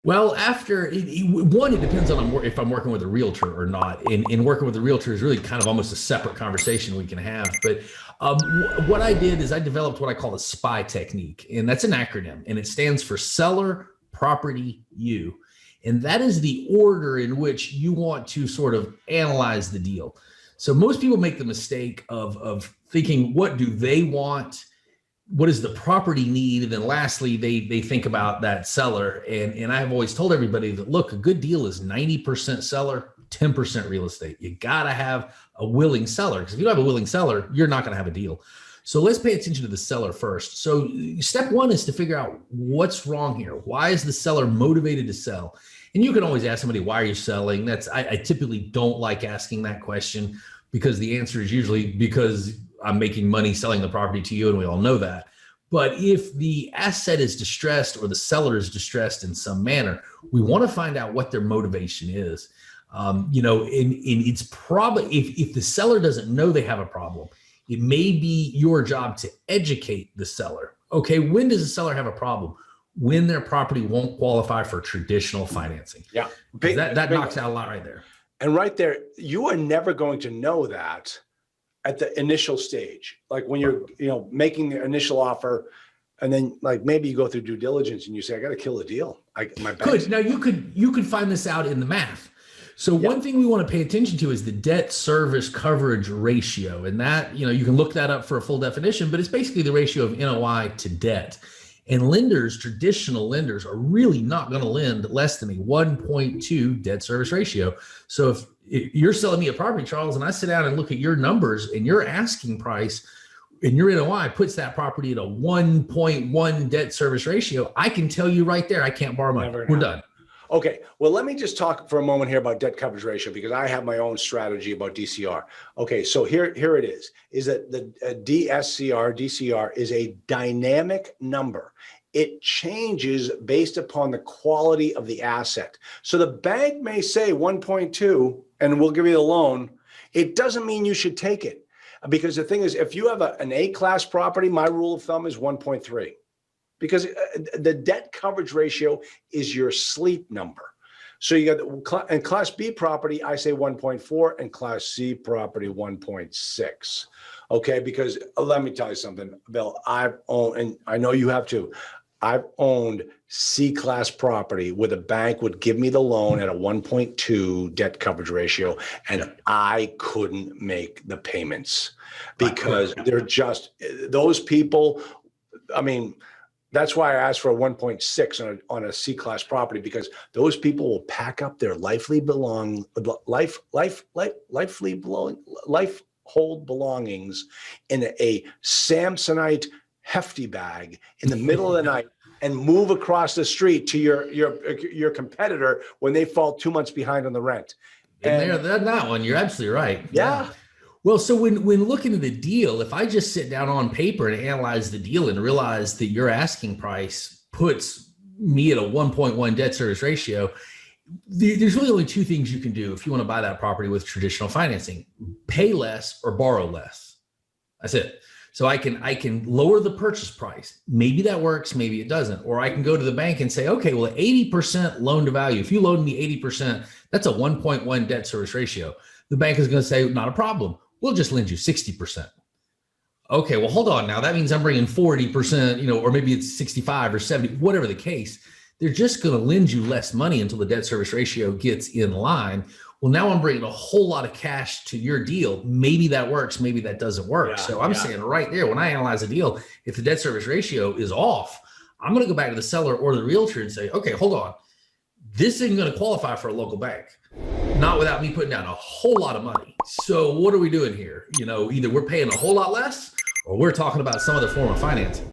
Well, one, it depends on if I'm working with a realtor or not. And working with a realtor is really kind of almost a separate conversation we can have. But what I did is I developed what I call the SPY technique, and that's an acronym, and it stands for Seller, Property, You. And that is the order in which you want to sort of analyze the deal. So most people make the mistake of thinking, what do they want? What does the property need? And then lastly, they think about that seller. And I've always told everybody that, look, a good deal is 90% seller, 10% real estate. You got to have a willing seller, because if you don't have a willing seller, you're not going to have a deal. So let's pay attention to the seller first. So step one is to figure out what's wrong here. Why is the seller motivated to sell? And you can always ask somebody, why are you selling? I typically don't like asking that question, because the answer is usually because I'm making money selling the property to you, and we all know that. But if the asset is distressed or the seller is distressed in some manner, we want to find out what their motivation is. And it's probably, if the seller doesn't know they have a problem, it may be your job to educate the seller. Okay, when does the seller have a problem? When their property won't qualify for traditional financing. Yeah, that knocks out a lot right there. And right there, you are never going to know that at the initial stage. Like when you're, making the initial offer, and then like maybe you go through due diligence and you say, I got to kill the deal. Good. Now you could find this out in the math. So one thing we want to pay attention to is the debt service coverage ratio. And that, you can look that up for a full definition, but it's basically the ratio of NOI to debt. And lenders, traditional lenders, are really not going to lend less than a 1.2 debt service ratio. So if you're selling me a property, Charles, and I sit down and look at your numbers and your asking price and your NOI puts that property at a 1.1 debt service ratio, I can tell you right there, I can't borrow money. We're done. Okay, well, let me just talk for a moment here about debt coverage ratio, because I have my own strategy about DCR. Okay, so here it is that the DCR is a dynamic number. It changes based upon the quality of the asset. So the bank may say 1.2 and we'll give you the loan. It doesn't mean you should take it, because the thing is, if you have an A-class property, my rule of thumb is 1.3. Because the debt coverage ratio is your sleep number. So you got in Class B property, I say 1.4, and Class C property 1.6. Okay, because let me tell you something, Bill. I've owned, and I know you have too. I've owned C-class property where the bank would give me the loan at a 1.2 debt coverage ratio, and I couldn't make the payments because they're just those people. I mean, that's why I asked for a 1.6 on a C-class property, because those people will pack up their lifehold belongings in a Samsonite hefty bag in the middle of the night and move across the street to your competitor when they fall 2 months behind on the rent. And that one, you're absolutely right. Yeah. Well, so when looking at the deal, if I just sit down on paper and analyze the deal and realize that your asking price puts me at a 1.1 debt service ratio, there's really only two things you can do if you want to buy that property with traditional financing: pay less or borrow less. That's it. So I can lower the purchase price. Maybe that works, maybe it doesn't. Or I can go to the bank and say, okay, well, 80% loan to value. If you loan me 80%, that's a 1.1 debt service ratio. The bank is going to say, not a problem. We'll just lend you 60%. Okay, well, hold on now. That means I'm bringing 40%, or maybe it's 65 or 70, whatever the case. They're just going to lend you less money until the debt service ratio gets in line. Well, now I'm bringing a whole lot of cash to your deal. Maybe that works, maybe that doesn't work. So I'm saying right there, when I analyze a deal, if the debt service ratio is off, I'm going to go back to the seller or the realtor and say, okay, hold on. This isn't going to qualify for a local bank, not without me putting down a whole lot of money. So what are we doing here? Either we're paying a whole lot less or we're talking about some other form of financing.